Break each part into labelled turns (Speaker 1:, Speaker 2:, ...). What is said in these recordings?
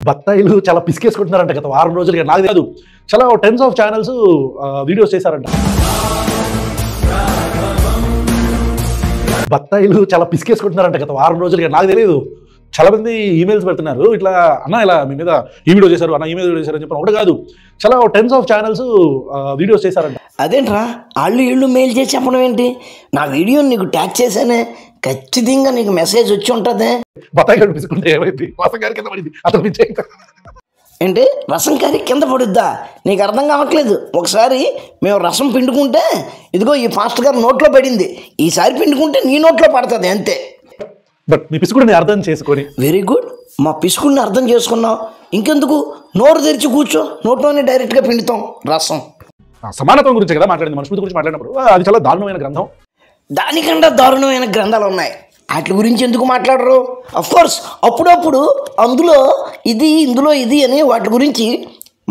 Speaker 1: బత్తాయిలు చాలా పిసికేసుకుంటున్నారంట గత వారం రోజులుగా. నాకు కాదు, చాలా టెన్స్ ఆఫ్ ఛానల్స్ వీడియోస్ చేశారంట. బత్తాయిలు చాలా పిసికేసుకుంటున్నారంట గత వారం రోజులుగా. నాకు తెలియదు, చాలా మంది ఈమెయిల్స్ పెడుతున్నారు, ఇట్లా అన్న ఇలా మీ మీద ఈ వీడియో చేశారు అన్న, ఈమెయిల్ వీడియో చేశారని చెప్పి. ఒకటి కాదు, చాలా టెన్స్ ఆఫ్ ఛానల్స్ వీడియోస్ చేశారంట.
Speaker 2: అదేంట్రా వాళ్ళు మెయిల్ చేసి చెప్పడం ఏంటి? నా వీడియోని నీకు ట్యాగ్ చేశానే, ఖచ్చితంగా నీకు మెసేజ్ వచ్చి ఉంటుంది.
Speaker 1: బత్తాయి గారు పిసుకుంటే ఏమైంది? వాసం గారి కింద పడింది, అతను పిచ్చే.
Speaker 2: ఏంటి రసం కర్రీ కింద పడుద్దా? నీకు అర్థం కావట్లేదు. ఒకసారి మేము రసం పిండుకుంటే ఇదిగో ఈ ఫాస్ట్ గారు నోట్లో పడింది, ఈసారి పిండుకుంటే నీ నోట్లో పడుతుంది అంతే.
Speaker 1: బట్ మీ పిసుకుడిని అర్థం చేసుకొని.
Speaker 2: వెరీ గుడ్, మా పిసుకుడిని అర్థం చేసుకున్నావు. ఇంకెందుకు, నోరు తెరిచి కూర్చో, నోట్లోనే డైరెక్ట్గా పిండుతాం రసం.
Speaker 1: సమానత్వం గురించి కదా మాట్లాడింది, మనుస్మృతి గురించి మాట్లాడినప్పుడు. అది చాలా దారుణమైన గ్రంథం.
Speaker 2: దానికంటే దారుణమైన గ్రంథాలు ఉన్నాయి, వాటి గురించి ఎందుకు మాట్లాడరు? అఫ్కోర్స్ అప్పుడప్పుడు అందులో ఇది ఇందులో ఇది అని వాటి గురించి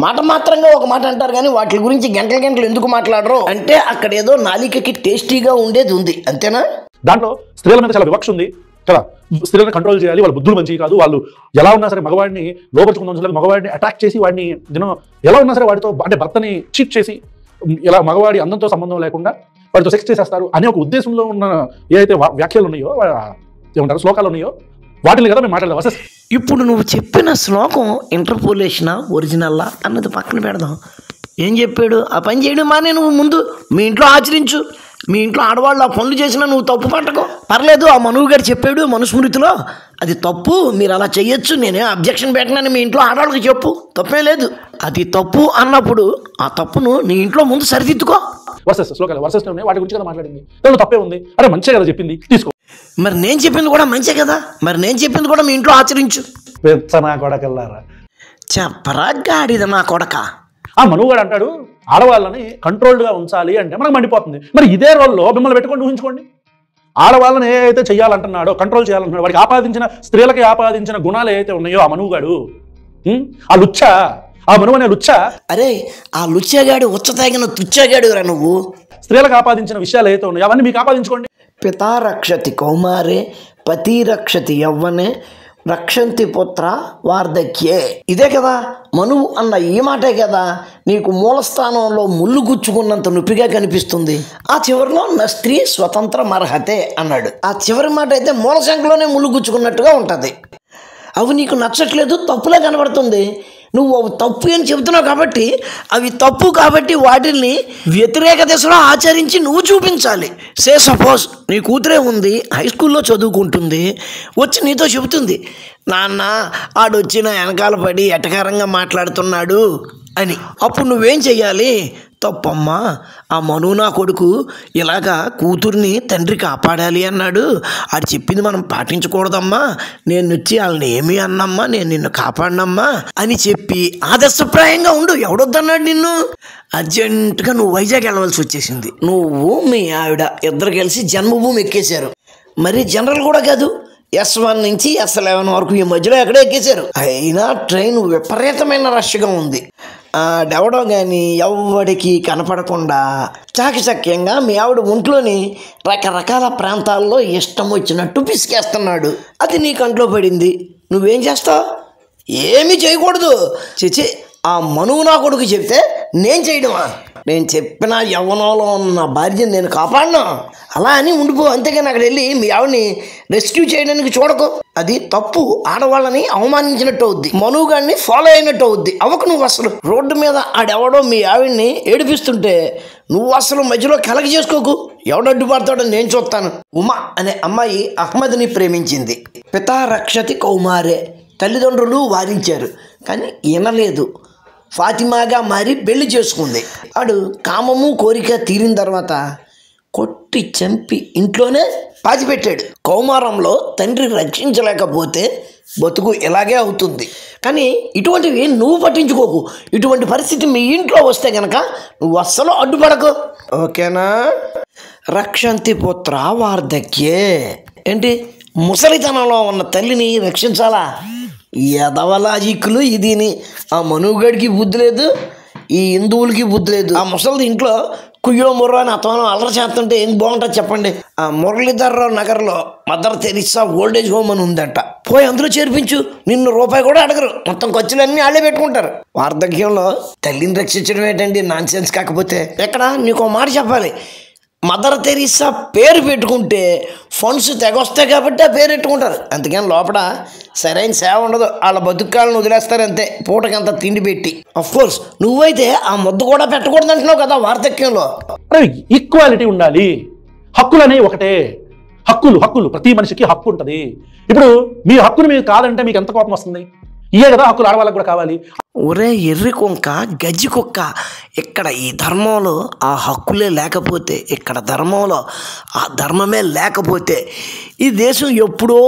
Speaker 2: మాట మాత్రంగా ఒక మాట అంటారు, కానీ వాటి గురించి గంటల గంటలు ఎందుకు మాట్లాడరు అంటే అక్కడ ఏదో నాలికకి టేస్టీగా ఉండేది ఉంది, అంతేనా?
Speaker 1: దాంట్లో స్త్రీల మీద చాలా వివక్ష ఉంది కదా. స్త్రీలను కంట్రోల్ చేయాలి, వాళ్ళ బుద్ధులు మంచివి కాదు, వాళ్ళు ఎలా ఉన్నా సరే మగవాడిని లోపరుచుకుందాం, మగవాడిని అటాక్ చేసి వాడిని ఎలా ఉన్నా సరే వాడితో అంటే భర్తని చీట్ చేసి ఇలా మగవాడి అందంతో సంబంధం లేకుండా వాడితో సెక్స్ చేసేస్తారు అనే ఒక ఉద్దేశంలో ఉన్న ఏదైతే వ్యాఖ్యలు ఉన్నాయో, ఏమంటారు శ్లోకాలు ఉన్నాయో, వాటిని కదా మేము మాట్లాడదాం.
Speaker 2: ఇప్పుడు నువ్వు చెప్పిన శ్లోకం ఇంటర్పోలేషనా ఒరిజినల్లా అన్నది పక్కన పెడదాం. ఏం చెప్పాడు? ఆ పని చేయడం మానే నువ్వు ముందు మీ ఇంట్లో ఆచరించు. మీ ఇంట్లో ఆడవాళ్ళు ఆ పనులు చేసినా నువ్వు తప్పు పట్టకు, పర్లేదు. ఆ మనువు గారు చెప్పాడు మనుస్మృతిలో, అది తప్పు, మీరు అలా చెయ్యొచ్చు, నేనే అబ్జెక్షన్ పెట్టనని మీ ఇంట్లో ఆడవాళ్ళకి చెప్పు, తప్పే లేదు. అది తప్పు అన్నప్పుడు ఆ తప్పును నీ ఇంట్లో ముందు సరిదిద్దుకో.
Speaker 1: వర్సెస్ శ్లోకాలు వర్సెస్ వాటి గురించి కదా మాట్లాడింది, దాంట్లో తప్పే ఉంది. అరే మంచిగా కదా చెప్పింది, తీసుకో.
Speaker 2: మరి నేను చెప్పింది కూడా మంచే కదా, మరి నేను చెప్పింది కూడా మీ ఇంట్లో ఆచరించు.
Speaker 1: నా కొడకల్లారా,
Speaker 2: చెప్పరా గాడిద నా కొడక.
Speaker 1: ఆ మనుగాడు అంటాడు ఆడవాళ్ళని కంట్రోల్డ్గా ఉంచాలి అంటే మనకు మండిపోతుంది. మరి ఇదే రోల్లో మిమ్మల్ని పెట్టుకొని ఊహించుకోండి, ఆడవాళ్ళని ఏదైతే చేయాలంటున్నాడో, కంట్రోల్ చేయాలంటున్నాడో, వాడికి ఆపాదించిన స్త్రీలకి ఆపాదించిన గుణాలు ఏవైతే ఉన్నాయో ఆ మనుగాడు, ఆ లుచ్చ, ఆ మనువు అనే లుచ్చ.
Speaker 2: అరే ఆ లుచ్చగాడు ఉచ్చ తాగిన తుచ్చగాడు రా నువ్వు.
Speaker 1: స్త్రీలకు ఆపాదించిన విషయాలు ఏవైతే ఉన్నాయో అవన్నీ మీకు ఆపాదించుకోండి.
Speaker 2: పితా రక్షతి కౌమారే పతి రక్షతి యవ్వనే రక్షంతి పుత్ర వార్ధక్యే. ఇదే కదా మనువు అన్న ఈ మాటే కదా నీకు మూలస్థానంలో ముళ్ళు గుచ్చుకున్నంత నొప్పిగా కనిపిస్తుంది. ఆ చివరిలో నా స్త్రీ స్వతంత్ర మర్హతే అన్నాడు. ఆ చివరి మాట అయితే మూల శంఖలోనే ముళ్ళు గుచ్చుకున్నట్టుగా ఉంటుంది. అవి నీకు నచ్చట్లేదు, తప్పులే కనబడుతుంది. నువ్వు అవి తప్పు అని చెబుతున్నావు కాబట్టి, అవి తప్పు కాబట్టి వాటిని వ్యతిరేక దిశలో ఆచరించి నువ్వు చూపించాలి. సే సపోజ్ నీ కూతురే ఉంది, హై స్కూల్లో చదువుకుంటుంది, వచ్చి నీతో చెబుతుంది, నాన్న ఆడొచ్చి నా వెనకాల పడి ఎటకారంగా మాట్లాడుతున్నాడు అని. అప్పుడు నువ్వేం చెయ్యాలి? తప్పమ్మా, ఆ మనువు నా కొడుకు ఇలాగా కూతుర్ని తండ్రి కాపాడాలి అన్నాడు, ఆడు చెప్పింది మనం పాటించకూడదమ్మా, నేను వచ్చి వాళ్ళని ఏమీ అన్నమ్మా, నేను నిన్ను కాపాడినమ్మా అని చెప్పి ఆదర్శప్రాయంగా ఉండు. ఎవడొద్దన్నాడు నిన్ను? అర్జెంటుగా నువ్వు వైజాగ్ వెళ్ళవలసి వచ్చేసింది. నువ్వు మీ ఆవిడ ఇద్దరు కలిసి జన్మభూమి ఎక్కేశారు. మరి జనరల్ కూడా కాదు, S1 నుంచి S11 వరకు ఈ మధ్యలో ఎక్కడో ఎక్కేశారు. అయినా ట్రైన్ విపరీతమైన రష్గా ఉంది. డెవడో కానీ ఎవడికి కనపడకుండా చాకచక్యంగా మీ ఆవిడ ఒంట్లోని రకరకాల ప్రాంతాల్లో ఇష్టం వచ్చినట్టు పిసికేస్తున్నాడు. అది నీ కంట్లో పడింది, నువ్వేం చేస్తావు? ఏమీ చేయకూడదు. చిచి, ఆ మనువు నా కొడుకు చెప్తే నేను చేయడమా? నేను చెప్పిన యవ్వనంలో ఉన్న భార్యను నేను కాపాడినా అలా అని ఉండిపో, అంతేగాని అక్కడ వెళ్ళి మీ ఆవిడని రెస్క్యూ చేయడానికి చూడకు. అది తప్పు, ఆడవాళ్ళని అవమానించినట్టు అవుద్ది, మనువుగాడిని ఫాలో అయినట్టు అవుద్ది. అవకు నువ్వు అసలు రోడ్డు మీద ఆడెవడో మీ ఆవిడ్ని ఏడిపిస్తుంటే నువ్వు అసలు మధ్యలో కలగ చేసుకోకు, ఎవడు అడ్డుపడతాడని నేను చూస్తాను. ఉమా అనే అమ్మాయి అహ్మద్ని ప్రేమించింది. పితా రక్షతి కౌమారే, తల్లిదండ్రులు వారించారు కానీ వినలేదు, ఫాతిమాగా మారి పెళ్లి చేసుకుంది. ఆడు కామము కోరిక తీరిన తర్వాత కొట్టి చంపి ఇంట్లోనే పాతిపెట్టాడు. కౌమారంలో తండ్రి రక్షించలేకపోతే బతుకు ఇలాగే అవుతుంది. కానీ ఇటువంటివి నువ్వు పట్టించుకోకు. ఇటువంటి పరిస్థితి మీ ఇంట్లో వస్తే కనుక నువ్వు అస్సలు అడ్డుపడకు, ఓకేనా? రక్షంతి పుత్ర వార్ధక్యే ఏంటి? ముసలితనంలో ఉన్న తల్లిని రక్షించాలా? ఎదవలాజిక్కులు ఇదిని. ఆ మనువుగడికి బుద్ధి లేదు, ఈ హిందువులకి బుద్ధి లేదు. ఆ ముసలిది ఇంట్లో కుయ్యో ముర్రో అని అతను అల్లరి చేస్తుంటే ఏం బాగుంటుంది చెప్పండి. ఆ మురళీధర్రావు నగర్లో మదర్ తెరిసా ఓల్డేజ్ హోమ్ అని ఉందంట. పోయి అందులో చేర్పించు, నిన్ను రూపాయి కూడా అడగరు, మొత్తం ఖర్చులన్నీ వాళ్ళే పెట్టుకుంటారు. వార్ధక్యంలో తల్లిని రక్షించడం ఏంటండి నాన్సెన్స్. కాకపోతే ఇక్కడ నీకు ఒక మాట చెప్పాలి, మదర్ తెరిసా పేరు పెట్టుకుంటే ఫండ్స్ తెగొస్తాయి కాబట్టి ఆ పేరు పెట్టుకుంటారు. అందుకని లోపల సరైన సేవ ఉండదు, వాళ్ళ బతుకాలను వదిలేస్తారు అంతే, పూటకంత తిండి పెట్టి. కోర్స్ నువ్వైతే ఆ ముద్ద కూడా పెట్టకూడదు అంటున్నావు కదా వార్ధక్యంలో.
Speaker 1: ఈక్వాలిటీ ఉండాలి, హక్కులు అనేవి ఒకటే. హక్కులు ప్రతి మనిషికి హక్కు ఉంటుంది. ఇప్పుడు మీ హక్కుని మీకు కాదంటే మీకు ఎంత కోపం వస్తుంది? ఇయే కదా హక్కులు ఆడవాళ్ళకి కూడా కావాలి.
Speaker 2: ఒరే ఎర్రి కుక్క గజ్జి కుక్క, ఇక్కడ ఈ ధర్మంలో ఆ హక్కులే లేకపోతే, ఇక్కడ ధర్మంలో ఆ ధర్మమే లేకపోతే ఈ దేశం ఎప్పుడో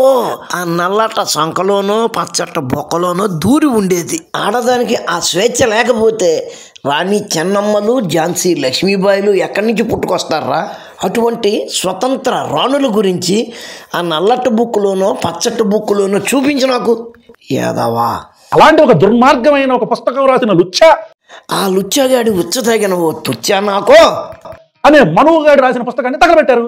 Speaker 2: ఆ నల్లట సంకలోనో పచ్చట బొక్కలోనో దూరి ఉండేది. ఆడదానికి ఆ స్వేచ్ఛ లేకపోతే రాణి చెన్నమ్మలు ఝాన్సీ లక్ష్మీబాయిలు ఎక్కడి నుంచి పుట్టుకొస్తారా? అటువంటి స్వతంత్ర రాణుల గురించి ఆ నల్లటి బుక్కులోనో పచ్చటి బుక్కులోనో చూపించు నాకు. యాదవా
Speaker 1: అలాంటి ఒక దుర్మార్గమైన ఒక పుస్తకం రాసిన లుచ్చా,
Speaker 2: ఆ లుచ్చగాడి ఉచ్చతగిన ఓ తుచ్చా నాకో
Speaker 1: అనే మనువు గారు రాసిన పుస్తకాన్ని తగలబెట్టారు.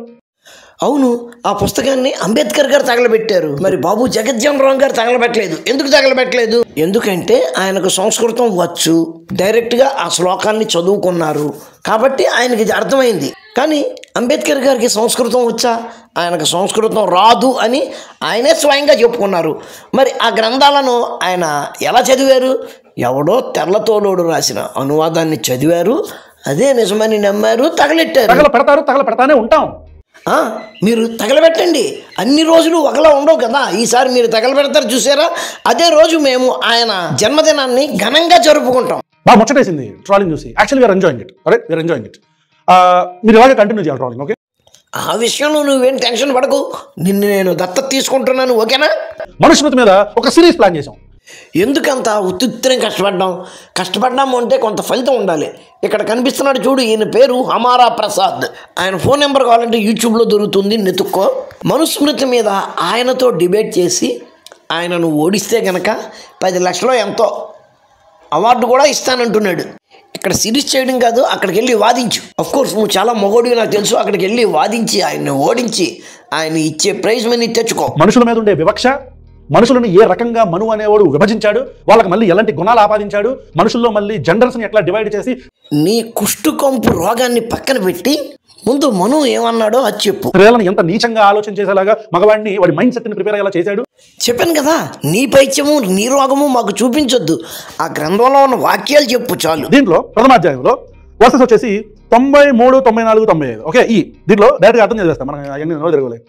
Speaker 2: అవును, ఆ పుస్తకాన్ని అంబేద్కర్ గారు తగలబెట్టారు. మరి బాబు జగజ్జీవన్ రామ్ గారు తగలబెట్టలేదు. ఎందుకు తగలబెట్టలేదు? ఎందుకంటే ఆయనకు సంస్కృతం వచ్చు, డైరెక్ట్గా ఆ శ్లోకాన్ని చదువుకున్నారు కాబట్టి ఆయనకి ఇది అర్థమైంది. కానీ అంబేద్కర్ గారికి సంస్కృతం వచ్చా? ఆయనకు సంస్కృతం రాదు అని ఆయనే స్వయంగా చెప్పుకున్నారు. మరి ఆ గ్రంథాలను ఆయన ఎలా చదివారు? ఎవడో తెల్లతోలోడు రాసిన అనువాదాన్ని చదివారు, అదే నిజమని నమ్మారు, తగలెట్టారు.
Speaker 1: తగలపెడతానే ఉంటాం.
Speaker 2: మీరు తగలబెట్టండి, అన్ని రోజులు ఒకలా ఉండవు కదా. ఈసారి మీరు తగలబెడతారు చూసారా, అదే రోజు మేము ఆయన జన్మదినాన్ని ఘనంగా జరుపుకుంటాం.
Speaker 1: బాగా ముచ్చటేసింది ట్రాలింగ్ చూసి. Actually we are enjoying it. మీరు ఇలాగే కంటిన్యూ చేయాలి ట్రాలింగ్. ఓకే,
Speaker 2: ఆ విషయంలో నువ్వేం టెన్షన్ పడకు, నిన్ను నేను దత్తత తీసుకుంటున్నాను, ఓకేనా?
Speaker 1: మనుస్మృతి మీద ఒక సిరీస్ ప్లాన్ చేసాం.
Speaker 2: ఎందుకంత ఉత్తిత్రం కష్టపడ్డాము అంటే కొంత ఫలితం ఉండాలి. ఇక్కడ కనిపిస్తున్నాడు చూడు, ఈయన పేరు హమారా ప్రసాద్. ఆయన ఫోన్ నెంబర్ కావాలంటే యూట్యూబ్లో దొరుకుతుంది, నెతుక్కో. మనుస్మృతి మీద ఆయనతో డిబేట్ చేసి ఆయనను ఓడిస్తే కనుక 10 లక్షలు ఎంతో అవార్డు కూడా ఇస్తానంటున్నాడు. ఇక్కడ సిరీస్ చేయడం కాదు, అక్కడికి వెళ్ళి వాదించు. కోర్స్ నువ్వు చాలా మొగోడివి నాకు తెలుసు. అక్కడికి వెళ్ళి వాదించి ఆయన్ని ఓడించి ఆయన ఇచ్చే ప్రైజ్ మనీ తెచ్చుకో.
Speaker 1: మనుషుల మీద ఉండే వివక్ష, మనుషులను ఏ రకంగా మను అనేవాడు విభజించాడు, వాళ్ళకి మళ్ళీ ఎలాంటి గుణాలు ఆపాదించాడు, మనుషుల్లో మళ్ళీ జెండర్స్ని ఎట్లా డివైడ్ చేసి,
Speaker 2: నీ కుష్టుకంపు రోగాన్ని పక్కన పెట్టి ముందు మను ఏమన్నాడో అది చెప్పు.
Speaker 1: స్త్రీలను ఎంత నీచంగా ఆలోచన చేసేలాగా మగవాడిని వాడి మైండ్ సెట్ని ప్రిపేర్ అయ్యేలా చేశాడు.
Speaker 2: చెప్పాను కదా, నీ పైత్యము నీ రోగము మాకు చూపించొద్దు, ఆ గ్రంథంలో ఉన్న వాక్యాలు చెప్పు చాలు.
Speaker 1: దీంట్లో ప్రథమాధ్యాయంలో వర్సెస్ వచ్చేసి 93, 94, 95. ఓకే, దీంట్లో డైరెక్ట్గా అర్థం చేసేస్తాం మనం, అవన్నీ నోరు తిరగలేదు.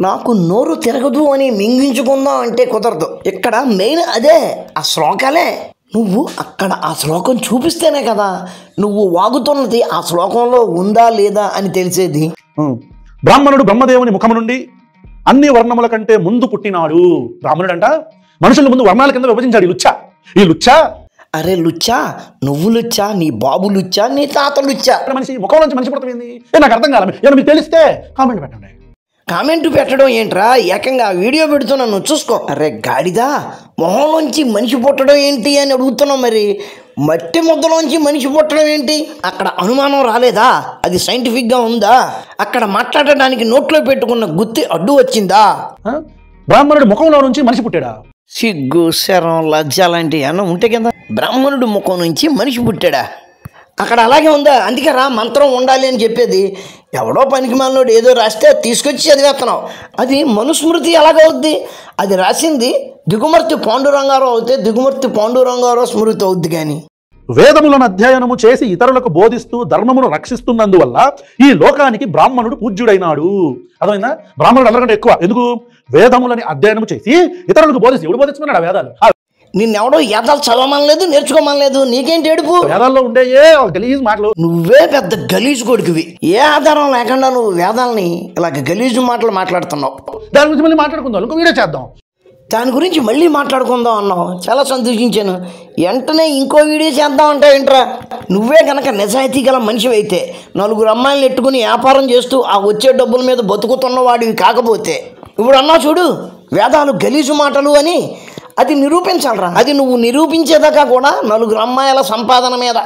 Speaker 2: నాకు నోరు తిరగదు అని మింగించుకుందాం అంటే కుదరదు. ఇక్కడ మెయిన్ అదే, ఆ శ్లోకాలే. నువ్వు అక్కడ ఆ శ్లోకం చూపిస్తేనే కదా నువ్వు వాగుతున్నది ఆ శ్లోకంలో ఉందా లేదా అని తెలిసేది.
Speaker 1: బ్రాహ్మణుడు బ్రహ్మదేవుని ముఖము నుండి అన్ని వర్ణముల కంటే ముందు పుట్టినాడు. బ్రాహ్మణుడు అంట మనుషుల ముందు వర్ణాల కింద విభజించాడు ఈ లుచ్చా.
Speaker 2: అరే లుచ్చా, నువ్వు లుచ్చా, నీ బాబు లుచ్చా, నీ తాత లుచ్చా.
Speaker 1: మనిషి ముఖం నుంచి మనిషి పుట్టమైంది నాకు అర్థం కాదు. మీకు తెలిస్తే కామెంట్ పెట్టండి.
Speaker 2: కామెంట్ పెట్టడం ఏంట్రా, ఏకంగా వీడియో పెడుతున్నాను చూసుకో. అరే గాడిదా, మొహంలోంచి మనిషి పుట్టడం ఏంటి అని అడుగుతున్నాం. మరి మట్టి ముద్దలోంచి మనిషి పుట్టడం ఏంటి? అక్కడ అనుమానం రాలేదా? అది సైంటిఫిక్గా ఉందా? అక్కడ మాట్లాడడానికి నోట్లో పెట్టుకున్న గుత్తి అడ్డు వచ్చిందా?
Speaker 1: బ్రాహ్మణుడు ముఖంలో నుంచి మనిషి పుట్టాడా?
Speaker 2: సిగ్గు శరం లజ్జ లాంటి అన్నం ఉంటే కదా బ్రాహ్మణుడు ముఖం నుంచి మనిషి పుట్టాడా? అక్కడ అలాగే ఉందా? అందుకే రా మంత్రం ఉండాలి అని చెప్పేది. ఎవడో పనికి మాలినోడు ఏదో రాస్తే తీసుకొచ్చి చదివేస్తున్నావు. అది మనుస్మృతి ఎలాగవుద్ది? అది రాసింది దిగుమర్తి పాండురంగారావు అయితే దిగుమర్తి పాండురంగారావు స్మృతి అవుద్ది. కానీ
Speaker 1: వేదములను అధ్యయనము చేసి ఇతరులకు బోధిస్తూ ధర్మమును రక్షిస్తున్నందువల్ల ఈ లోకానికి బ్రాహ్మణుడు పూజ్యుడైనాడు. అర్థమైందా? బ్రాహ్మణుడు అందరికంటే ఎక్కువ. ఎందుకు? వేదములని అధ్యయనం చేసి ఇతరులకు బోధిస్తూ. ఎవడు బోధిస్తున్నాడు ఆ వేదాలు?
Speaker 2: నిన్నెవడో వేదాలు చదవమనలేదు, నేర్చుకోమనలేదు. నీకేంటి ఏడుపు?
Speaker 1: వేదాల్లో ఉండే గలీజు మాటలు.
Speaker 2: నువ్వే పెద్ద గలీజు కొడుకువి. ఏ ఆధారం లేకుండా నువ్వు వేదాలని ఇలాగ గలీజు మాటలు మాట్లాడుతున్నావు.
Speaker 1: దాని గురించి మళ్ళీ మాట్లాడుకుందాం, ఇంకో వీడియో చేద్దాం.
Speaker 2: దాని గురించి మళ్ళీ మాట్లాడుకుందాం అన్నావు, చాలా సంతోషించాను. వెంటనే ఇంకో వీడియో చేద్దాం అంటావు ఏంట్రా? నువ్వే కనుక నిజాయితీ గల మనిషి అయితే 4 అమ్మాయిలను ఎట్టుకుని వ్యాపారం చేస్తూ ఆ వచ్చే డబ్బుల మీద బతుకుతున్న వాడివి కాకపోతే, ఇప్పుడు అన్నా చూడు వేదాలు గలీజు మాటలు అని, అది నిరూపించాలరా. అది నువ్వు నిరూపించేదాకా కూడా 4 అమ్మాయిల సంపాదన మీద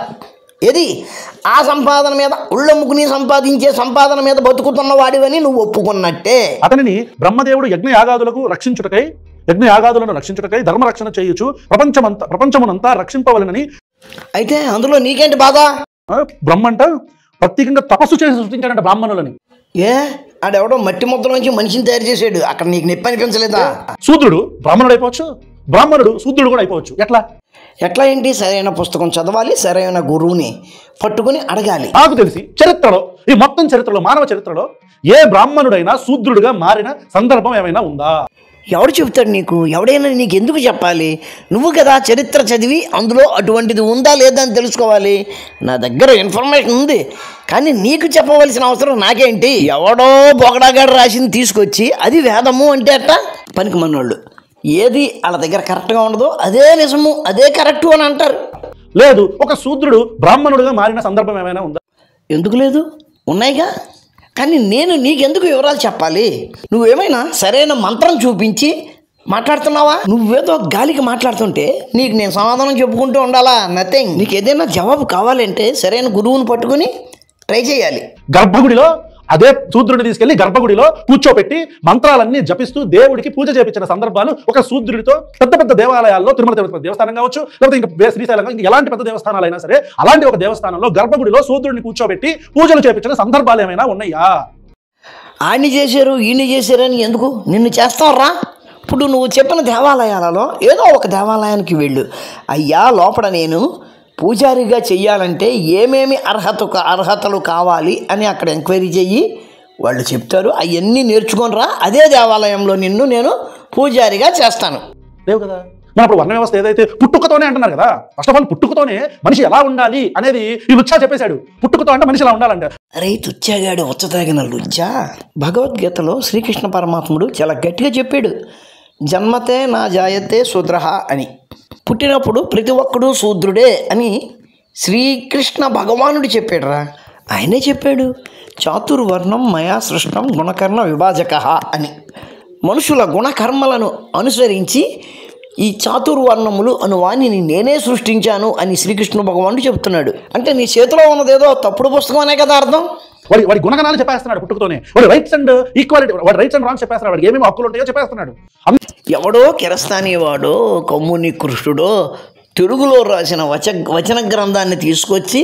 Speaker 2: ఏది ఆ సంపాదన మీద ఉళ్ళమ్ముకుని సంపాదించే సంపాదన మీద బతుకుతున్న వాడివని నువ్వు ఒప్పుకున్నట్టే.
Speaker 1: అతనిని బ్రహ్మదేవుడు యజ్ఞయాగాదులను రక్షించుటకై ధర్మరక్షణ చేయుచు ప్రపంచమునంతా రక్షింపవలనని.
Speaker 2: అయితే అందులో నీకేంటి బాధ?
Speaker 1: బ్రహ్మంట ప్రత్యేకంగా తపస్సు చేసి సృష్టించాడంట బ్రాహ్మణులని.
Speaker 2: ఆడెవడో మట్టి ముద్దలోంచి మనిషిని తయారు చేసాడు, అక్కడ నీకు నొప్పి అనిపించలేదా?
Speaker 1: శూద్రుడు బ్రాహ్మణుడు అయిపోవచ్చు, బ్రాహ్మణుడు శూద్రుడు కూడా అయిపోవచ్చు. ఎట్లా
Speaker 2: ఏంటి? సరైన పుస్తకం చదవాలి, సరైన గురువుని పట్టుకుని అడగాలి.
Speaker 1: నాకు తెలిసి చరిత్రలో, ఈ మొత్తం చరిత్రలో, మానవ చరిత్రలో ఏ బ్రాహ్మణుడైనా శూద్రుడిగా మారిన సందర్భం ఏమైనా ఉందా?
Speaker 2: ఎవడు చెబుతాడు నీకు? ఎవడైనా నీకు ఎందుకు చెప్పాలి? నువ్వు కదా చరిత్ర చదివి అందులో అటువంటిది ఉందా లేదా అని తెలుసుకోవాలి. నా దగ్గర ఇన్ఫర్మేషన్ ఉంది, కానీ నీకు చెప్పవలసిన అవసరం నాకేంటి? ఎవడో బొగడాగాడు రాసింది తీసుకొచ్చి అది వేదము అంటే అట్ట పనికి మనోళ్ళు. ఏది వాళ్ళ దగ్గర కరెక్ట్గా ఉండదో అదే నిజము, అదే కరెక్టు అని అంటారు.
Speaker 1: లేదు, ఒక శూద్రుడు బ్రాహ్మణుడిగా మారిన సందర్భం ఏమైనా ఉందా?
Speaker 2: ఎందుకు లేదు? ఉన్నాయిగా. కానీ నేను నీకెందుకు వివరాలు చెప్పాలి? నువ్వేమైనా సరైన మంత్రం చూపించి మాట్లాడుతున్నావా? నువ్వేదో గాలికి మాట్లాడుతుంటే నీకు నేను సమాధానం చెప్పుకుంటూ ఉండాలా? నథింగ్. నీకు ఏదైనా జవాబు కావాలంటే సరైన గురువుని పట్టుకుని ట్రై చేయాలి.
Speaker 1: గర్భగుడిలో అదే శూద్రుడిని తీసుకెళ్లి గర్భగుడిలో కూర్చోపెట్టి మంత్రాలన్నీ జపిస్తూ దేవుడికి పూజ చేపించిన సందర్భాలు ఒక శూద్రుడితో పెద్ద పెద్ద దేవాలయాల్లో, తిరుమల తిరుపతి దేవస్థానం కావచ్చు, లేకపోతే ఇంకా శ్రీశైలం, ఇంకా ఎలాంటి పెద్ద దేవస్థానాలు అయినా సరే, అలాంటి ఒక దేవస్థానంలో గర్భగుడిలో శూద్రుడిని కూర్చోబెట్టి పూజలు చేపించిన సందర్భాలు ఏమైనా ఉన్నాయా?
Speaker 2: ఆడిని చేశారు, ఈయన్ని చేశారని ఎందుకు నిన్ను చేస్తారా? ఇప్పుడు నువ్వు చెప్పిన దేవాలయాలలో ఏదో ఒక దేవాలయానికి వెళ్ళు. అయ్యా, లోపల నేను పూజారిగా చెయ్యాలంటే ఏమేమి అర్హతలు కావాలి అని అక్కడ ఎంక్వైరీ చెయ్యి, వాళ్ళు చెప్తారు. అవన్నీ నేర్చుకొని రా, అదే దేవాలయంలో నిన్ను నేను పూజారిగా చేస్తాను.
Speaker 1: లేవు కదా. మన ఇప్పుడు వర్ణ వ్యవస్థ ఏదైతే పుట్టుకతోనే అంటున్నారు కదా, ఫస్ట్ ఆఫ్ ఆల్ పుట్టుకతోనే మనిషి ఎలా ఉండాలి అనేది ఈ లుచ్చా చెప్పేశాడు. పుట్టుకతో అంటే మనిషి ఎలా ఉండాలంటే,
Speaker 2: అరే తుచ్చాగాడు ఉచ్చతాగిన లుచ్చా. భగవద్గీతలో శ్రీకృష్ణ పరమాత్ముడు చాలా గట్టిగా చెప్పాడు, జన్మతే నా జాయతే శూద్రః అని. పుట్టినప్పుడు ప్రతి ఒక్కడు శూద్రుడే అని శ్రీకృష్ణ భగవానుడు చెప్పాడురా. ఆయనే చెప్పాడు, చాతుర్వర్ణం మయా సృష్టం గుణకర్ణ విభాజకః అని. మనుషుల గుణకర్మలను అనుసరించి ఈ చాతుర్వర్ణములు అను వాణిని నేనే సృష్టించాను అని శ్రీకృష్ణ భగవానుడు చెప్తున్నాడు. అంటే నీ చేతిలో ఉన్నదేదో తప్పుడు పుస్తకం అనే కదా అర్థం.
Speaker 1: వాడి గుణగణాలు చెప్పేస్తున్నాడు పుట్టుకతోనే. వాడి రైట్స్ అండ్ ఈక్వాలిటీ, వాడి రైట్స్ అండ్ రాంగ్స్ చెప్పేస్తున్నాడు. వాడికి ఏమేమి హక్కులు ఉంటాయో చెప్పేస్తున్నాడు.
Speaker 2: ఎవడో కిరస్తానీ వాడో కమ్ముని కృష్ణుడో తెలుగులో రాసిన వచన గ్రంథాన్ని తీసుకొచ్చి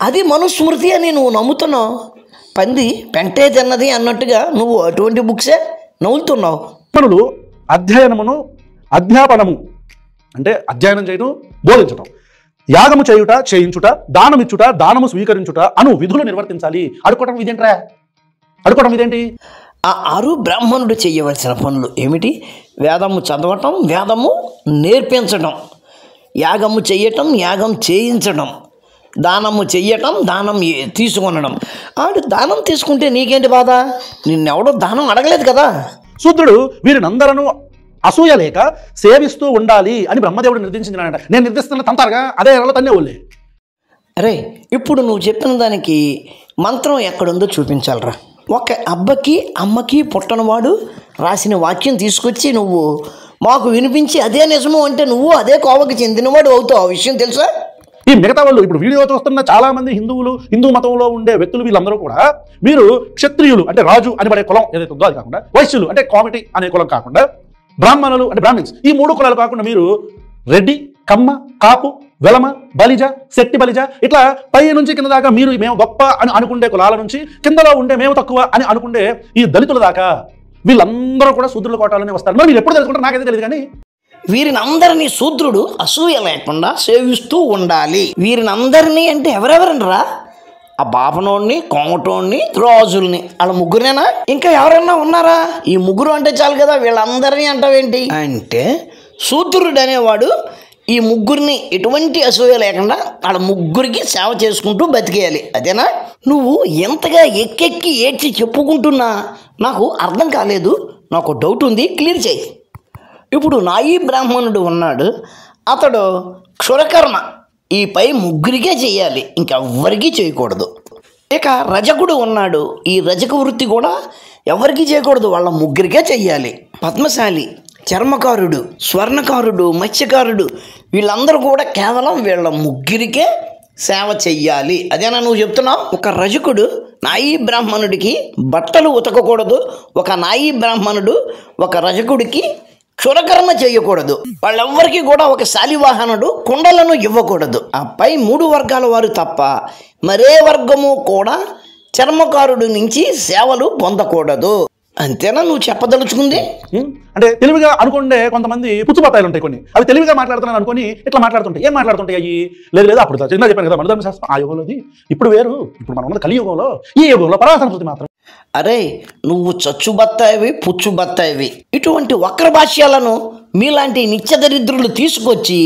Speaker 2: అది మనుస్మృతి అని నువ్వు నమ్ముతున్నావు. పంది పెంటే తిన్నది అన్నట్టుగా నువ్వు అటువంటి బుక్సే నవ్వుతున్నావు. మనలు
Speaker 1: అధ్యాపనము అంటే అధ్యయనం చేయడం, బోధించడం, యాగము చేయుట, చేయించుట, దానమిచ్చుట, దానము స్వీకరించుట అను విధులు నిర్వర్తించాలి. అడుకోవడం ఇదేంటి?
Speaker 2: ఆ 6 బ్రాహ్మణుడు చేయవలసిన పనులు ఏమిటి? వేదము చదవటం, వేదము నేర్పించడం, యాగము చెయ్యటం, యాగం చేయించడం, దానము చెయ్యటం, దానం తీసుకొనడం. ఆడు దానం తీసుకుంటే నీకేంటి బాధ? నిన్నెవడో దానం అడగలేదు కదా.
Speaker 1: శూద్రుడు వీరినందరూ అసూయ లేక సేవిస్తూ ఉండాలి అని బ్రహ్మదేవుడు నిర్దేశించినాడంట. నేను నిర్దేశిస్తున్న తంతారుగా అదే ఎరలో తన్నే ఊళ్ళే.
Speaker 2: అరే, ఇప్పుడు నువ్వు చెప్పిన దానికి మంత్రం ఎక్కడుందో చూపించాలరా. ఒక అబ్బకి అమ్మకి పుట్టనవాడు రాసిన వాక్యం తీసుకొచ్చి నువ్వు మాకు వినిపించి అదే నిజము అంటే నువ్వు అదే కోవకి చెందినవాడు అవుతావు. ఆ విషయం తెలుసా?
Speaker 1: ఈ మిగతా వాళ్ళు ఇప్పుడు వీడియో చూస్తున్న చాలా మంది హిందూ మతంలో ఉండే వ్యక్తులు వీళ్ళందరూ కూడా మీరు క్షత్రియులు అంటే రాజు అని పడే కులం ఏదైతే ఉందో అది కాకుండా, వైశ్యులు అంటే కామిటీ అనే కులం కాకుండా, బ్రాహ్మణులు అంటే బ్రాహ్మిన్స్ ఈ 3 కులాలు కాకుండా మీరు రెడ్డి, కమ్మ, కాపు, వెలమ, బలిజ, శెట్టి బలిజ ఇట్లా పై నుంచి కింద దాకా మీరు మేము గొప్ప అని అనుకుండే కులాల నుంచి కిందలో ఉండే మేము తక్కువ అని అనుకుండే ఈ దళితుల దాకా వీళ్ళందరూ కూడా శూద్రుల కోటాలోనే వస్తారు. మరి మీరు ఎప్పుడు తెలుసుకుంటారు నాకైతే తెలియదు. కానీ
Speaker 2: వీరినందరినీ శూద్రుడు అసూయ లేకుండా సేవిస్తూ ఉండాలి. వీరినందరినీ అంటే ఎవరెవరనరా? ఆ బాపనోడిని, కోమటోడిని, రాజుల్ని, వాళ్ళ ముగ్గురేనా? ఇంకా ఎవరన్నా ఉన్నారా? ఈ ముగ్గురు అంటే చాలు కదా, వీళ్ళందరినీ అంటావేంటి? అంటే శూద్రుడు అనేవాడు ఈ ముగ్గురిని ఎటువంటి అసూయ లేకుండా వాళ్ళ ముగ్గురికి సేవ చేసుకుంటూ బతికేయాలి. అదేనా? నువ్వు ఎంతగా ఎక్కెక్కి ఏడ్చి చెప్పుకుంటున్నా నాకు అర్థం కాలేదు. నాకు డౌట్ ఉంది, క్లియర్ చేయి. ఇప్పుడు నాయీ బ్రాహ్మణుడు ఉన్నాడు, అతడు క్షురకర్మ ఈ పై ముగ్గురికే చేయాలి, ఇంకెవ్వరికీ చేయకూడదు. ఇక రజకుడు ఉన్నాడు, ఈ రజక వృత్తి కూడా ఎవరికీ చేయకూడదు, వాళ్ళ ముగ్గురికే చెయ్యాలి. పద్మశాలి, చర్మకారుడు, స్వర్ణకారుడు, మత్స్యకారుడు వీళ్ళందరూ కూడా కేవలం వీళ్ళ ముగ్గురికే సేవ చెయ్యాలి. అదేనా నువ్వు చెప్తున్నావు? ఒక రజకుడు నాయీ బ్రాహ్మణుడికి బట్టలు ఉతకకూడదు, ఒక నాయీ బ్రాహ్మణుడు ఒక రజకుడికి క్షురకర్మ చేయకూడదు, వాళ్ళెవ్వరికీ కూడా ఒక శాలివాహనుడు కుండలను ఇవ్వకూడదు. ఆ పై 3 వర్గాల వారు తప్ప మరే వర్గము కూడా చర్మకారుడి నుంచి సేవలు పొందకూడదు. అంతేనా నువ్వు చెప్పదలుచుకుంది?
Speaker 1: అంటే తెలివిగా అనుకుంటే కొంతమంది పుచ్చుబత్తాయిలు ఉంటాయి కొన్ని, అవి తెలివిగా మాట్లాడుతున్నాను అనుకుని ఇట్లా మాట్లాడుతుంటాయి. ఏం మాట్లాడుతుంటాయి అవి? లేదు అప్పుడు చిన్న చెప్పాను కదా, మనధర్మ శాస్త్రం ఆ యుగంలోది ఇప్పుడు వేరు, ఇప్పుడు మనం ఉన్నది కలియుగంలో, ఈ యుగంలో పరాయ సంస్కృతి మాత్రం.
Speaker 2: అరే నువ్వు చచ్చుబత్తాయివి పుచ్చుబత్తాయివి ఇటువంటి వక్ర భాష్యాలను మీలాంటి నిత్యదరిద్రులు తీసుకొచ్చి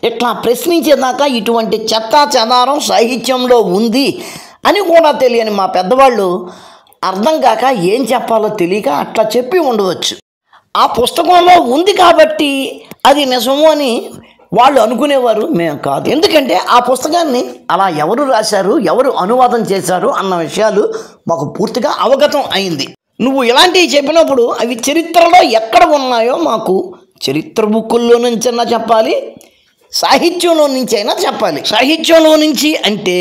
Speaker 2: ఇట్లా ప్రశ్నించేదాకా ఇటువంటి చెత్తా చెదారం సాహిత్యంలో ఉంది అని కూడా తెలియని మా పెద్దవాళ్ళు అర్థం కాక ఏం చెప్పాలో తెలియక అట్లా చెప్పి ఉండవచ్చు. ఆ పుస్తకంలో ఉంది కాబట్టి అది నిజము అని వాళ్ళు అనుకునేవారు, మేము కాదు. ఎందుకంటే ఆ పుస్తకాన్ని అలా ఎవరు రాశారు, ఎవరు అనువాదం చేశారు అన్న విషయాలు మాకు పూర్తిగా అవగతం అయింది. నువ్వు ఇలాంటివి చెప్పినప్పుడు అవి చరిత్రలో ఎక్కడ ఉన్నాయో మాకు చరిత్ర బుక్కుల్లో నుంచైనా చెప్పాలి, సాహిత్యంలో నుంచి అయినా చెప్పాలి. సాహిత్యంలో నుంచి అంటే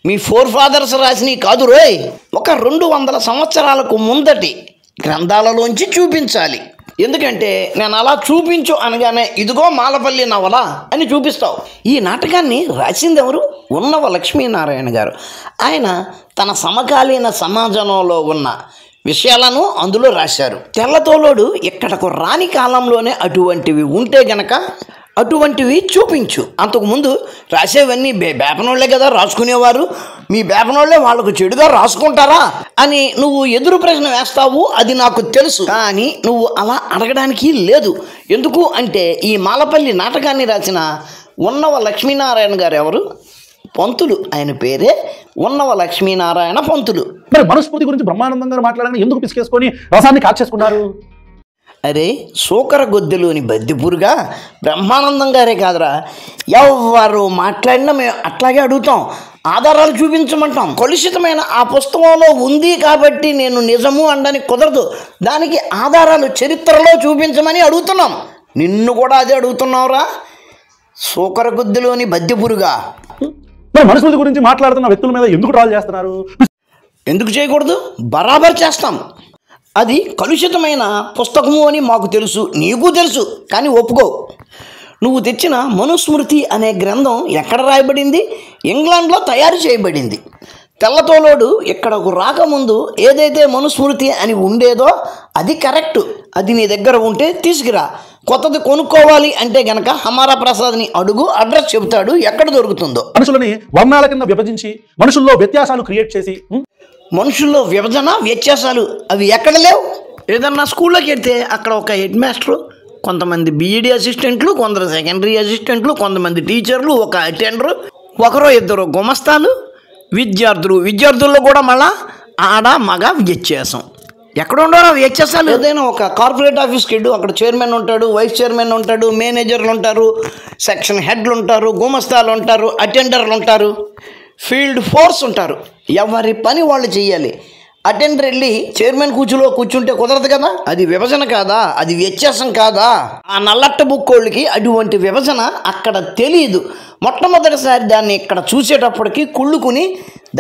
Speaker 2: మీ ఫాదర్స్ రాసినవి కాదు రోయ్, ఒక 200 సంవత్సరాలకు ముందటి గ్రంథాలలోంచి చూపించాలి. ఎందుకంటే నేను అలా చూపించు అనగానే ఇదిగో మాలపల్లి నవల అని చూపిస్తావు. ఈ నాటకాన్ని రాసింది ఎవరు? ఉన్నవ లక్ష్మీనారాయణ గారు. ఆయన తన సమకాలీన సమాజంలో ఉన్న విషయాలను అందులో రాశారు. తెల్లతోలోడు ఇక్కడకు రాని కాలంలోనే అటువంటివి ఉంటే గనక అటువంటివి చూపించు. అంతకుముందు రాసేవన్నీ బేపనోళ్లే కదా రాసుకునేవారు, మీ బేపనోళ్లే వాళ్ళకు చెడుగా రాసుకుంటారా అని నువ్వు ఎదురు ప్రశ్న వేస్తావు, అది నాకు తెలుసు. కానీ నువ్వు అలా అడగడానికి లేదు. ఎందుకు అంటే ఈ మాలపల్లి నాటకాన్ని రాసిన ఉన్నవ లక్ష్మీనారాయణ గారు ఎవరు? పంతులు. ఆయన పేరే ఉన్నవ లక్ష్మీనారాయణ పంతులు.
Speaker 1: మరి మనుస్మృతి గురించి బ్రహ్మానందం గారు మాట్లాడని ఎందుకు పిసికేసుకొని రసాన్ని కాచేసుకున్నారు?
Speaker 2: అరే సూకర గొద్దెలోని బద్దిపురుగా బ్రహ్మానందం గారే కాదురా, ఎవరు మాట్లాడినా మేము అట్లాగే అడుగుతాం, ఆధారాలు చూపించమంటాం. కలుషితమైన ఆ పుస్తకంలో ఉంది కాబట్టి నేను నిజము అనడానికి కుదరదు, దానికి ఆధారాలు చరిత్రలో చూపించమని అడుగుతున్నాం. నిన్ను కూడా అదే అడుగుతున్నావురా సూకర గొద్దెలోని బద్దిపురుగా.
Speaker 1: మరి మనుస్మృతి గురించి మాట్లాడుతున్న వ్యక్తుల మీద ఎందుకు ట్రాల్ చేస్తున్నారు?
Speaker 2: ఎందుకు చేయకూడదు? బరాబర్ చేస్తాం. అది కలుషితమైన పుస్తకము అని మాకు తెలుసు, నీకు తెలుసు, కానీ ఒప్పుకో. నువ్వు తెచ్చిన మనుస్మృతి అనే గ్రంథం ఎక్కడ రాయబడింది? ఇంగ్లాండ్లో తయారు చేయబడింది. తెల్లతోలోడు ఇక్కడకు రాకముందు ఏదైతే మనుస్మృతి అని ఉండేదో అది కరెక్టు. అది నీ దగ్గర ఉంటే తీసుకురా. కొత్తది కొనుక్కోవాలి అంటే గనక హమారా ప్రసాద్ని అడుగు, అడ్రస్ చెబుతాడు ఎక్కడ దొరుకుతుందో.
Speaker 1: మనుషులని వర్ణాల కింద విభజించి మనుషుల్లో వ్యత్యాసాలు క్రియేట్ చేసి,
Speaker 2: మనుషుల్లో విభజన వ్యత్యాసాలు అవి ఎక్కడ లేవు. ఏదన్నా స్కూల్లోకి వెళ్తే అక్కడ ఒక హెడ్ మాస్టరు, కొంతమంది బీఈడీ అసిస్టెంట్లు, కొందరు సెకండరీ అసిస్టెంట్లు, కొంతమంది టీచర్లు, ఒక అటెండరు, ఒకరో ఇద్దరు గుమస్తాలు, విద్యార్థుల్లో కూడా మళ్ళా ఆడ మగ వ్యత్యాసం. ఎక్కడ ఉండవు వ్యత్యాసాలు? ఏదైనా ఒక కార్పొరేట్ ఆఫీస్కి వెళ్ళు, అక్కడ చైర్మన్ ఉంటాడు, వైస్ చైర్మన్ ఉంటాడు, మేనేజర్లు ఉంటారు, సెక్షన్ హెడ్లు ఉంటారు, గుమస్తాలు ఉంటారు, అటెండర్లు ఉంటారు, ఫీల్డ్ ఫోర్స్ ఉంటారు. ఎవరి పని వాళ్ళు చెయ్యాలి. అటెండర్ వెళ్ళి చైర్మన్ కూర్చుంటే కుదరదు కదా. అది విభజన కాదా? అది వ్యత్యాసం కాదా? ఆ నల్లట్ట బుక్కోళ్ళకి అటువంటి విభజన అక్కడ తెలియదు. మొట్టమొదటిసారి దాన్ని ఇక్కడ చూసేటప్పటికి కుళ్ళుకుని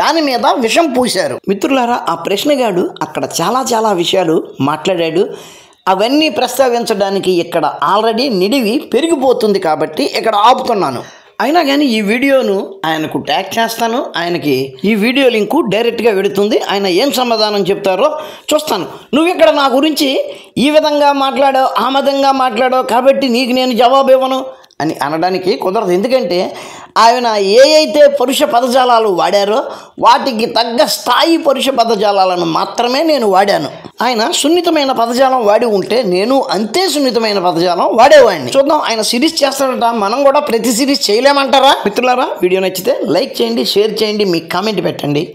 Speaker 2: దాని మీద విషం పూశారు. మిత్రులారా, ఆ ప్రశ్నగాడు అక్కడ చాలా విషయాలు మాట్లాడాడు. అవన్నీ ప్రస్తావించడానికి ఇక్కడ ఆల్రెడీ నిడివి పెరిగిపోతుంది కాబట్టి ఇక్కడ ఆపుతున్నాను. అయినా కానీ ఈ వీడియోను ఆయనకు ట్యాగ్ చేస్తాను. ఆయనకి ఈ వీడియో లింకు డైరెక్ట్గా వెడుతుంది. ఆయన ఏం సమాధానం చెప్తారో చూస్తాను. నువ్వు ఇక్కడ నా గురించి ఈ విధంగా మాట్లాడావు, ఆ విధంగా మాట్లాడావు కాబట్టి నీకు నేను జవాబు ఇవ్వను అని అనడానికి కుదరదు. ఎందుకంటే ఆయన ఏ అయితే పరుష పదజాలాలు వాడారో వాటికి తగ్గ స్థాయి పరుష పదజాలాలను మాత్రమే నేను వాడాను. ఆయన సున్నితమైన పదజాలం వాడి ఉంటే నేను అంతే సున్నితమైన పదజాలం వాడేవాడిని. చూద్దాం ఆయన సిరీస్ చేస్తాడట, మనం కూడా ప్రతి సిరీస్ చేయలేమంటారా? మిత్రులారా, వీడియో నచ్చితే లైక్ చేయండి, షేర్ చేయండి, మీ కామెంట్ పెట్టండి.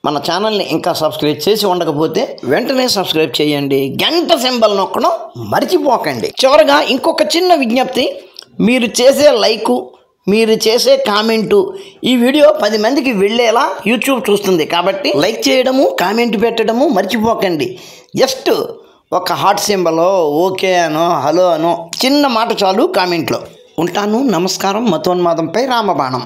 Speaker 2: మన ఛానల్ని ఇంకా సబ్స్క్రైబ్ చేసి ఉండకపోతే వెంటనే సబ్స్క్రైబ్ చేయండి. గంట సింబల్ నొక్కడం మర్చిపోకండి. చివరగా ఇంకొక చిన్న విజ్ఞప్తి, మీరు చేసే లైకు, మీరు చేసే కామెంటు ఈ వీడియో 10 మందికి వెళ్ళేలా యూట్యూబ్ చూస్తుంది. కాబట్టి లైక్ చేయడము, కామెంట్ పెట్టడము మర్చిపోకండి. జస్ట్ ఒక హార్ట్ సింబలో, ఓకే అనో, హలో అనో చిన్న మాట చాలు కామెంట్లో. ఉంటాను. నమస్కారం. మతోన్మాదంపై రామబాణం.